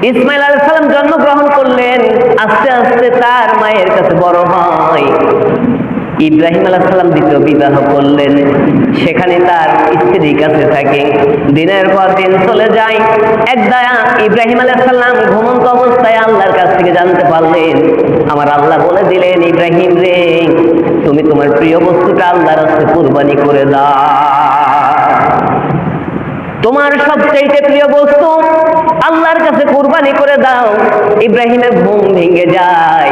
ইসমাইল আলাইহিস সালাম জন্মগ্রহণ করলেন, আস্তে আস্তে তার মায়ের কাছে বড় হয়। ইব্রাহিম আলাইহিস সালাম দ্বিতীয় বিবাহ করলেন, সেখানে তার স্ত্রীর কাছে থাকে। দিনের পর দিন চলে যায়। একদা ইব্রাহিম আলাইহিস সালাম ঘুমন্ত অবস্থায় আল্লাহর কাছ থেকে জানতে পারলেন, আমার আল্লাহ বলে দিলেন, ইব্রাহিম রে, তুমি তোমার প্রিয় বস্তুটা আল্লাহর রাস্তায় কুরবানি করে দাও। তোমার সবচেয়ে প্রিয় বস্তু আল্লাহর কাছে কুরবানি করে দাও। ইব্রাহিমের ঘুম ভেঙে যায়।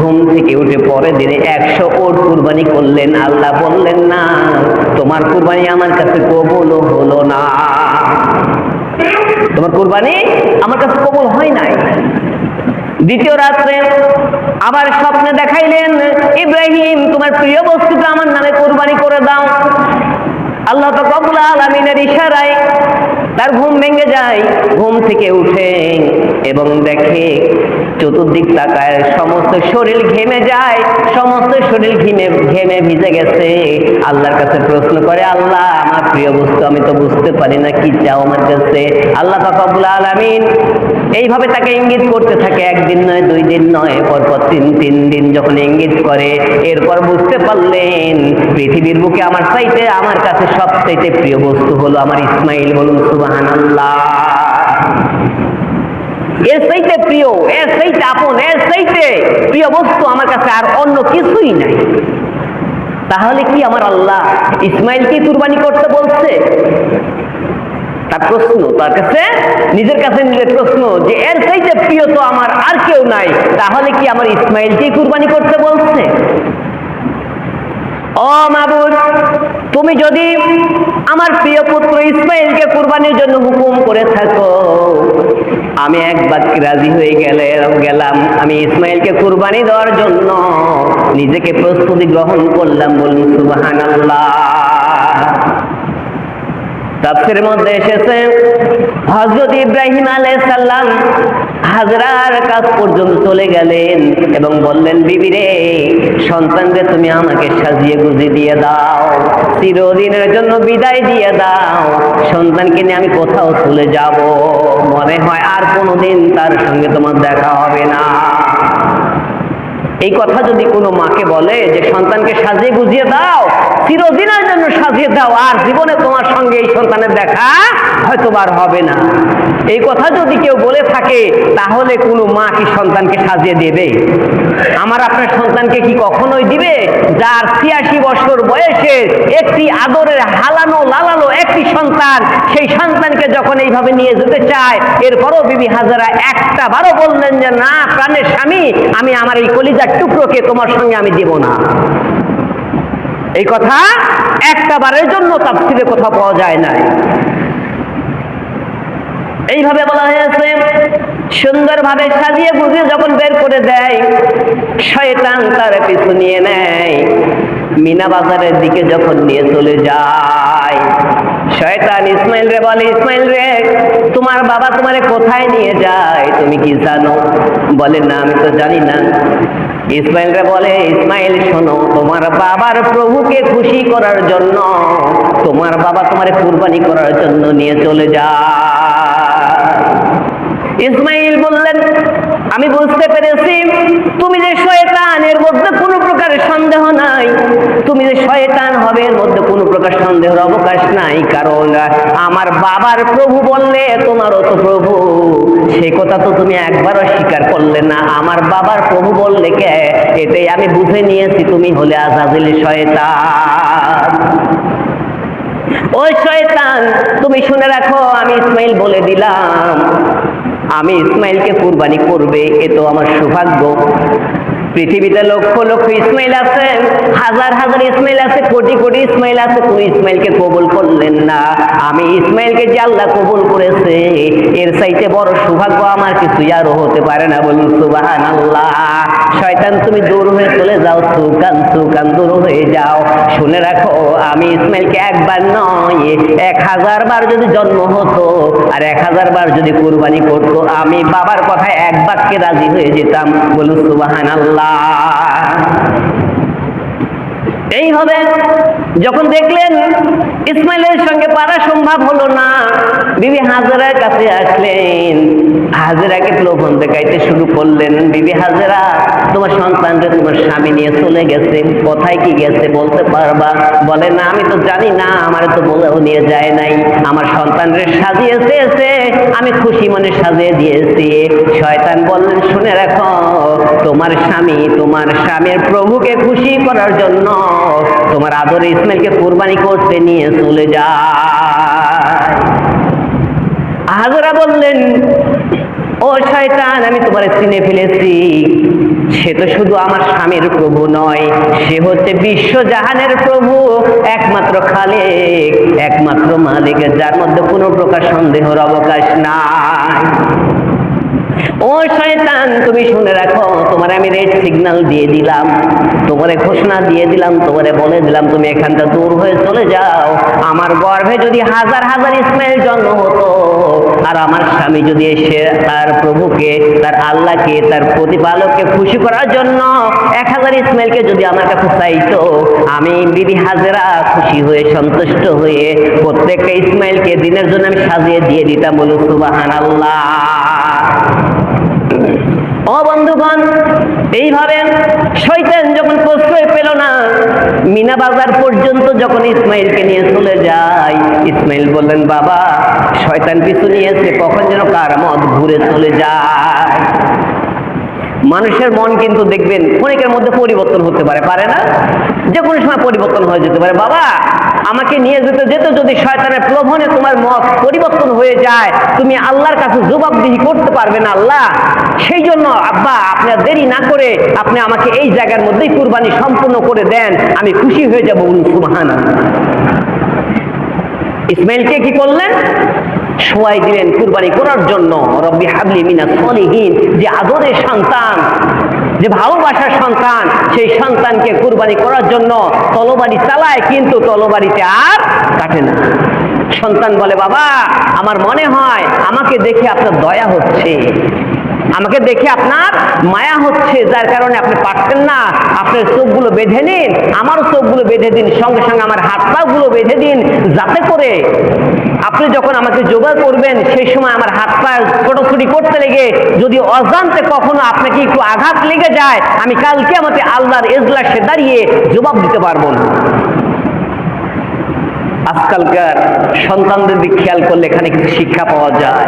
ঘুম থেকে উঠে পরের দিনে 100 উট কুরবানি করলেন। আল্লাহ বললেন, না, তোমার কুরবানি আমার কাছে কবুল হলো না, তোমার কুরবানি আমার কাছে কবুল হয় নাই। দ্বিতীয় রাত্রে আবার স্বপ্নে দেখাইলেন, ইব্রাহিম, তোমার প্রিয় বস্তুটা আমার নামে কুরবানি করে দাও। আল্লাহ তো রব্বুল আলামিনের ইশারায় তার ঘুম ভেঙে যায়। ঘুম থেকে উঠে এবং দেখে চতুর্দিক তাকায়, সমস্ত শরীর ঘেমে যায়, সমস্ত শরীর ঘেমে ভিজে গেছে। আল্লাহর কাছে প্রশ্ন করে, আল্লাহ, আমার প্রিয় বস্তু আমি তো বুঝতে পারি না, কি চাও আমার কাছে? আল্লাহ পাক রব্বুল আলামিন এইভাবে তাকে ইঙ্গিত করতে থাকে, একদিন নয়, 2 দিন নয়, পরপর 3 দিন যখন ইঙ্গিত করে, এরপর বুঝতে পারলেন পৃথিবীর বুকে আমার কাছে সবচাইতে প্রিয় বস্তু হলো আমার ইসমাইল। বলুন সুবহানাল্লাহ। এর চাইতে প্রিয়, এর চাইতে আপন, এর চাইতে প্রিয় বস্তু আমার কাছে আর অন্য কিছুই নাই। তাহলে কি আমার আল্লাহ ইসমাইলকে কুরবানি করতে বলছে? তার প্রশ্ন, তার কাছে নিজের প্রশ্ন যে এর চাইতে প্রিয় তো আমার আর কেউ নাই, তাহলে কি আমার ইসমাইলকে কুরবানি করতে বলছে? ও মাবুদ, তুমি যদি আমার প্রিয় পুত্র ইসমাইলকে কুরবানির জন্য হুকুম করে থাকো, আমি এক বাক্যে রাজি হয়ে গেলাম। আমি ইসমাইলকে কুরবানি দেওয়ার জন্য নিজেকে প্রস্তুতি গ্রহণ করলাম। বলুন সুবহানাল্লাহ। তাফসীরের মধ্যে এসেছে, হযরত ইব্রাহিম আলাইহিস সালাম হাজরার কাছ পর্যন্ত চলে গেলেন এবং বললেন, বিবি রে, সন্তানকে তুমি আমাকে সাজিয়ে গুজিয়ে দিয়ে দাও, চিরদিনের জন্য বিদায় দিয়ে দাও। সন্তানকে নিয়ে আমি কোথাও চলে যাব, মনে হয় আর কোনোদিন তার সঙ্গে তোমার দেখা হবে না। এই কথা যদি কোনো মাকে বলে যে সন্তানকে সাজিয়ে গুজিয়ে দাও, চিরদিনের জন্য সাজিয়ে দাও, আর জীবনে তোমার সঙ্গে এই সন্তানের দেখা হয়তো আর হবে না, এই কথা যদি কেউ বলে থাকে, তাহলে কোনো মা কি সন্তানকে সাজিয়ে দেবে? আমার আপনার সন্তানকে কি কখনোই দিবে? যার 86 বছর বয়সে একটি আদরের হালানো লালানো একটি সন্তান, সেই সন্তানকে যখন এইভাবে নিয়ে যেতে চায়, এরপরও বিবি হাজারা একটা বারও বললেন যে না, প্রাণের স্বামী, আমি আমার এই কলিজার টুকরোকে তোমার সঙ্গে আমি দেব না। এই কথা একটা বারের জন্য তাফসীরে কোথাও পাওয়া যায় না। এইভাবে বলা হয়েছে, সুন্দরভাবে সাজিয়ে গুজিয়ে যখন বের করে দেয়, শয়তান তার পিছু নিয়ে নেয়। মিনা বাজারের দিকে যখন নিয়ে চলে যায়, শয়তান ইসমাইল রে বলে, ইসমাইল রে, তোমার বাবা তোমারে কোথায় নিয়ে যায় তুমি কি জানো? বলে, না, আমি তো জানি না। ইসমাইল রে বলে, ইসমাইল শোনো, তোমার বাবার প্রভুকে খুশি করার জন্য তোমার বাবা তোমারে কুরবানি করার জন্য নিয়ে চলে যায়। ইসমাইল বললেন, আমি বুঝতে পেরেছি তুমি যে শয়তান, এর মধ্যে কোনো প্রকার সন্দেহ নাই। তুমি যে শয়তান হবে, এর মধ্যে কোনো প্রকার সন্দেহের অবকাশ নাই। কারণ আমার বাবার প্রভু বললে তোমারও তো প্রভু, সেই কথা তো তুমি একবারও স্বীকার করলে না। আমার বাবার প্রভু বললে কে? এটাই আমি বুঝে নিয়েছি তুমি হলে আজাজিল শয়তান। ওই শয়তান, তুমি শুনে রাখো, আমি ইসমাইল বলে দিলাম, আমি ইসমাইলকে কুরবানি করবে, এ তো আমার সৌভাগ্য। পৃথিবীতে লক্ষ লক্ষ ইসমাইল আছে, হাজার হাজার ইসমাইল আছে, কোটি কোটি ইসমাইল আছে, কোন ইসমাইলকে কবুল করলেন না। আমি ইসমাইলকে যে আল্লাহ কবুল করেছে, এর চাইতে বড় সৌভাগ্য আমার কিছুই আরো হতে পারে না। বলুন সুবহানাল্লাহ। শয়তান, তুমি দূর হয়ে চলে যাও, সুকান দূর হয়ে যাও। শুনে রাখো, আমি ইসমাইলকে একবার নয়, 1000 বার যদি জন্ম হতো আর 1000 বার যদি কুরবানি করতো, আমি বাবার কথায় এক বাক্যে রাজি হয়ে যেতাম। বলুন সুবহানাল্লাহ। এইভাবে যখন দেখলেন ইসমাইলের সঙ্গে পারা সম্ভব হলো না, বিবি হাজরার কাছে আসলেন। হাজেরাকে প্রলোভন দেখাইতে শুরু করলেন, বিবি হাজেরা তোমার সন্তানরা তোমার স্বামী নিয়ে চলে গেছে, কোথায় কি গেছে বলতে পারবা? বলে না আমি তো জানি না, আমার তো বলেও নিয়ে যায় নাই, আমার সন্তানরে সাজিয়েছে আমি খুশি মনে সাজিয়ে দিয়েছি। শয়তান বললেন শুনে রাখো, তোমার স্বামীর প্রভুকে খুশি করার জন্য তোমার আদরে ইসমাইলকে কুরবানি করতে নিয়ে চলে যায়। হাজেরা বললেন ও শয়তান, আমি তোমার চিনে ফেলেছি, সে তো শুধু আমার স্বামীর প্রভু নয়, সে হচ্ছে বিশ্বজাহানের প্রভু, একমাত্র খালেক, একমাত্র মালিক, যার মধ্যে কোনো প্রকার সন্দেহের অবকাশ নাই। ও শয়তান তুমি শুনে রাখো, তোমার আমি রেড সিগন্যাল দিয়ে দিলাম, তোমারে ঘোষণা দিয়ে দিলাম, তোমারে বলে দিলাম তুমি এখানটা দূর হয়ে চলে যাও। আমার গর্ভে যদি হাজার হাজার ইসমাইল জন্ম হতো, আর আমার স্বামী যদি এসে তার প্রভুকে, তার আল্লাহকে, তার প্রতিপালককে খুশি করার জন্য 1000 ইসমাইলকে যদি আমার কাছে চাইতো, আমি বিবি হাজেরা খুশি হয়ে সন্তুষ্ট হয়ে প্রত্যেকটা ইসমাইলকে দিনের জন্য আমি সাজিয়ে দিয়ে দিতাম। বলুন সুবহানাল্লাহ। ও বন্ধুগণ, এইভাবে শয়তান যখন প্রশ্রয় পেল না, মিনা বাজার পর্যন্ত যখন ইসমাইলকে নিয়ে চলে যায়, ইসমাইল বললেন বাবা শয়তান পিছু নিয়েছে, কখন যেন কার মত ঘুরে চলে যায়। মানুষের মন কিন্তু দেখবেন অনেকের মধ্যে পরিবর্তন হতে পারে, পারে না? যে কোনো সময় পরিবর্তন হয়ে যেতে পারে। বাবা আমাকে নিয়ে যেতে যেতে যদি শয়তানের প্রলোভনে তোমার মত পরিবর্তন হয়ে যায়, তুমি আল্লাহর কাছে জবাবদিহি করতে পারবে না আল্লাহ, সেই জন্য আব্বা আপনার দেরি না করে আপনি আমাকে এই জায়গার মধ্যেই কুরবানি সম্পূর্ণ করে দেন, আমি খুশি হয়ে যাব। বলুন সুবহানাল্লাহ। ইসমাইলকে কি করলেন? শোয়াই দিলেন কুরবানি করার জন্য। রব্বি হাবলি মিনাস সলিহিন, যে আদরের সন্তান, যে ভালোবাসার সন্তান, সেই সন্তানকে কুরবানি করার জন্য তলবারি চালায়, কিন্তু তলবারিতে আর কাটে না। সন্তান বলে বাবা আমার মনে হয় আমাকে দেখে আপনার দয়া হচ্ছে, আমাকে দেখে আপনার মায়া হচ্ছে, যার কারণে আপনি পারছেন না, আপনার চোখগুলো বেঁধে নিন, আমারও চোখগুলো বেঁধে দিন, সঙ্গে সঙ্গে আমার হাত পাগুলো বেঁধে দিন, যাতে করে আপনি যখন আমাকে জবাই করবেন সেই সময় আমার হাত পা ছোটাছুটি করতে লেগে যদি অজান্তে কখনো আপনাকে একটু আঘাত লেগে যায়, আমি কালকে আমাকে আল্লাহর এজলাসে দাঁড়িয়ে জবাব দিতে পারবো না। আজকালকার সন্তানদের দিক খেয়াল করলে এখানে কিছু শিক্ষা পাওয়া যায়।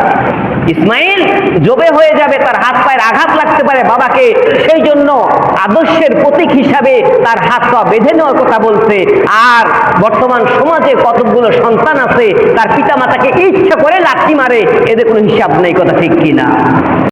ইসমাইল জবে হয়ে যাবে, তার হাত পায়ের আঘাত লাগতে পারে বাবাকে, সেই জন্য আদর্শের প্রতীক হিসাবে তার হাত পা বেঁধে নেওয়ার কথা বলছে। আর বর্তমান সমাজে কতগুলো সন্তান আছে তার পিতা মাতাকে ইচ্ছা করে লাথি মারে, এদের কোনো হিসাব নেই, কথা ঠিক কিনা?